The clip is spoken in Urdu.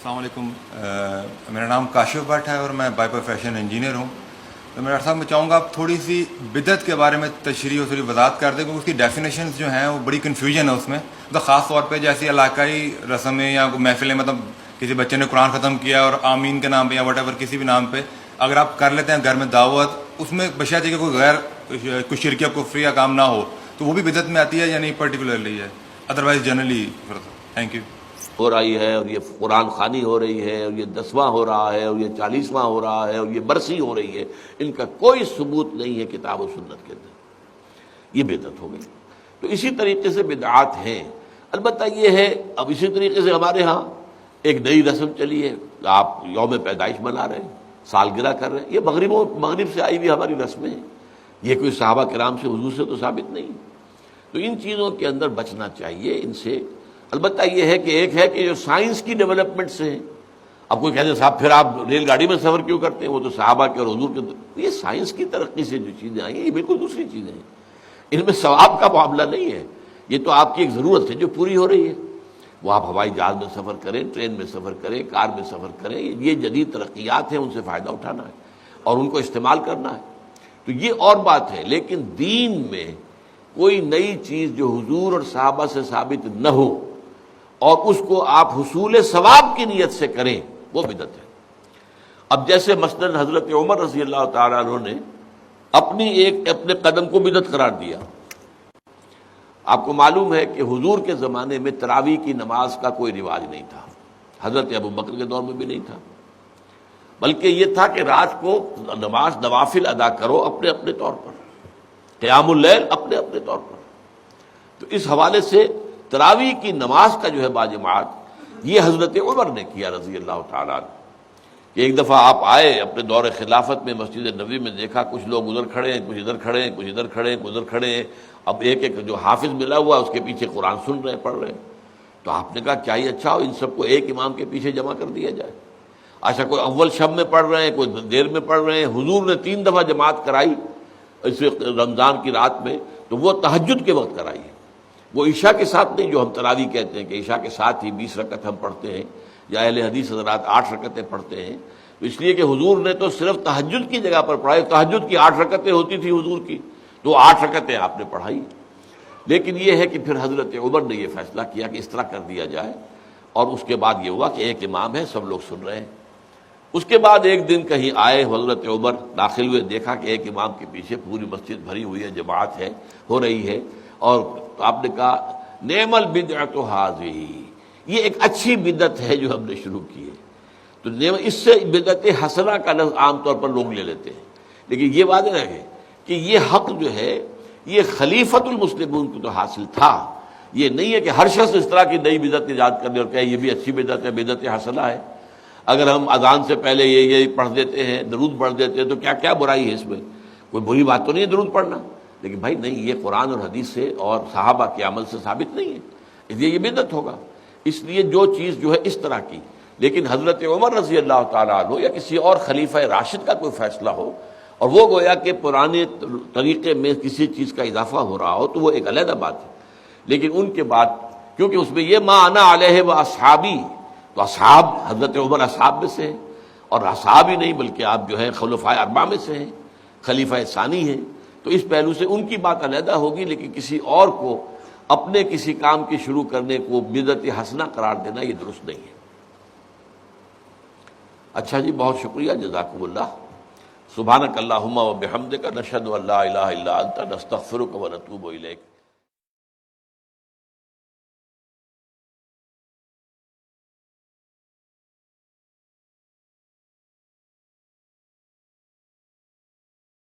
السلام علیکم. میرا نام کاشف بٹ ہے اور میں بائی پروفیشن انجینئر ہوں. تو میں ڈاکٹر صاحب میں چاہوں گا آپ تھوڑی سی بدعت کے بارے میں تشریح اور تھوڑی وضاحت کر دیں, کیونکہ اس کی ڈیفینیشنز جو ہیں وہ بڑی کنفیوژن ہے اس میں. مطلب خاص طور پہ جیسی علاقائی رسمیں یا محفلیں, مطلب کسی بچے نے قرآن ختم کیا اور آمین کے نام پہ یا وٹ ایور کسی بھی نام پہ اگر آپ کر لیتے ہیں گھر میں دعوت, اس میں بشرط کہ کوئی غیر کوئی شرکیہ کفریہ کام نہ ہو, تو وہ بھی بدعت میں آتی ہے یا نہیں پرٹیکولرلی ہے؟ Otherwise generally. Thank you. ہو رہی ہے, اور یہ قرآن خوانی ہو رہی ہے, اور یہ 10واں ہو رہا ہے, اور یہ 40واں ہو رہا ہے, اور یہ برسی ہو رہی ہے, ان کا کوئی ثبوت نہیں ہے کتاب و سنت کے اندر. یہ بدعت ہو گئی. تو اسی طریقے سے بدعات ہیں. البتہ یہ ہے اب اسی طریقے سے ہمارے ہاں ایک نئی رسم چلی ہے, آپ یوم پیدائش منا رہے ہیں, سالگرہ کر رہے ہیں. یہ مغرب سے آئی ہوئی ہماری رسمیں ہیں, یہ کوئی صحابہ کرام سے حضور سے تو ثابت نہیں. تو ان چیزوں کے اندر بچنا چاہیے ان سے. البتہ یہ ہے کہ ایک ہے کہ جو سائنس کی ڈیولپمنٹ سے ہے. اب کوئی کہتے ہیں صاحب پھر آپ ریل گاڑی میں سفر کیوں کرتے ہیں, وہ تو صحابہ کے اور حضور کے. یہ سائنس کی ترقی سے جو چیزیں آئی ہیں یہ بالکل دوسری چیزیں ہیں, ان میں ثواب کا معاملہ نہیں ہے. یہ تو آپ کی ایک ضرورت ہے جو پوری ہو رہی ہے. وہ آپ ہوائی جہاز میں سفر کریں, ٹرین میں سفر کریں, کار میں سفر کریں, یہ جدید ترقیات ہیں, ان سے فائدہ اٹھانا ہے اور ان کو استعمال کرنا ہے. تو یہ اور بات ہے. لیکن دین میں کوئی نئی چیز جو حضور اور صحابہ سے ثابت نہ ہو اور اس کو آپ حصول ثواب کی نیت سے کریں, وہ بدعت ہے. اب جیسے مثلا حضرت عمر رضی اللہ تعالیٰ عنہ نے اپنے قدم کو بدعت قرار دیا. آپ کو معلوم ہے کہ حضور کے زمانے میں تراویح کی نماز کا کوئی رواج نہیں تھا, حضرت ابو بکر کے دور میں بھی نہیں تھا, بلکہ یہ تھا کہ رات کو نماز نوافل ادا کرو اپنے اپنے طور پر, قیام اللیل اپنے اپنے طور پر. تو اس حوالے سے تراویح کی نماز کا جو ہے باجماعت, یہ حضرت عمر نے کیا رضی اللہ تعالیٰ عنہ. ایک دفعہ آپ آئے اپنے دور خلافت میں, مسجد نبوی میں دیکھا کچھ لوگ ادھر کھڑے ہیں, کچھ ادھر کھڑے ہیں, کچھ ادھر کھڑے ہیں, کچھ ادھر کھڑے ہیں. اب ایک ایک جو حافظ ملا ہوا اس کے پیچھے قرآن سن رہے ہیں, پڑھ رہے ہیں. تو آپ نے کہا کیا یہ اچھا ہو ان سب کو ایک امام کے پیچھے جمع کر دیا جائے. اچھا کوئی اول شب میں پڑھ رہے ہیں, کوئی دیر میں پڑھ رہے ہیں. حضور نے 3 دفعہ جماعت کرائی اس رمضان کی رات میں, تو وہ تہجد کے وقت کرائی ہے, وہ عشاء کے ساتھ نہیں, جو ہم تراویح کہتے ہیں کہ عشاء کے ساتھ ہی 20 رکعت ہم پڑھتے ہیں, یا اہل حدیث حضرات 8 رکعتیں پڑھتے ہیں. تو اس لیے کہ حضور نے تو صرف تہجد کی جگہ پر پڑھائی. تہجد کی 8 رکعتیں ہوتی تھی حضور کی, تو 8 رکعتیں آپ نے پڑھائی. لیکن یہ ہے کہ پھر حضرت عمر نے یہ فیصلہ کیا کہ اس طرح کر دیا جائے, اور اس کے بعد یہ ہوا کہ ایک امام ہے, سب لوگ سن رہے ہیں. اس کے بعد ایک دن کہیں آئے حضرت عمر, داخل ہوئے, دیکھا کہ ایک امام کے پیچھے پوری مسجد بھری ہوئی ہے, جماعت ہے, ہو رہی ہے. اور آپ نے کہا نعم البدعۃ ھذہ, یہ ایک اچھی بدعت ہے جو ہم نے شروع کی ہے. تو اس سے بدعت حسنہ کا لفظ عام طور پر لوگ لے لیتے ہیں, لیکن یہ واضح رہے کہ یہ حق جو ہے یہ خلیفۃ المسلمین کو تو حاصل تھا. یہ نہیں ہے کہ ہر شخص اس طرح کی نئی بدعت ایجاد کر دے اور کہے یہ بھی اچھی بدعت ہے, بدعت حسنہ ہے. اگر ہم اذان سے پہلے یہ پڑھ دیتے ہیں, درود پڑھ دیتے ہیں, تو کیا کیا برائی ہے اس میں؟ کوئی بری بات تو نہیں ہے درود پڑھنا, لیکن بھائی نہیں, یہ قرآن اور حدیث سے اور صحابہ کے عمل سے ثابت نہیں ہے, اس لیے یہ بدعت ہوگا. اس لیے جو چیز جو ہے اس طرح کی, لیکن حضرت عمر رضی اللہ تعالیٰ عنہ یا کسی اور خلیفہ راشد کا کوئی فیصلہ ہو اور وہ گویا کہ پرانے طریقے میں کسی چیز کا اضافہ ہو رہا ہو, تو وہ ایک علیحدہ بات ہے. لیکن ان کے بعد کیونکہ اس میں یہ ما انا علیہ و اصحابی, تو اصحاب حضرت عمر اصحاب میں سے ہیں, اور اصحاب ہی نہیں بلکہ آپ جو ہیں خلفائے اربعہ میں سے ہیں, خلیفہ ثانی ہیں. تو اس پہلو سے ان کی بات علیحدہ ہوگی, لیکن کسی اور کو اپنے کسی کام کی شروع کرنے کو بدعت حسنہ قرار دینا یہ درست نہیں ہے. اچھا جی, بہت شکریہ, جزاکم اللہ. سبحانک اللہم و بحمدک, نشہد ان لا الہ الا انت, نستغفرک و نتوب الیک.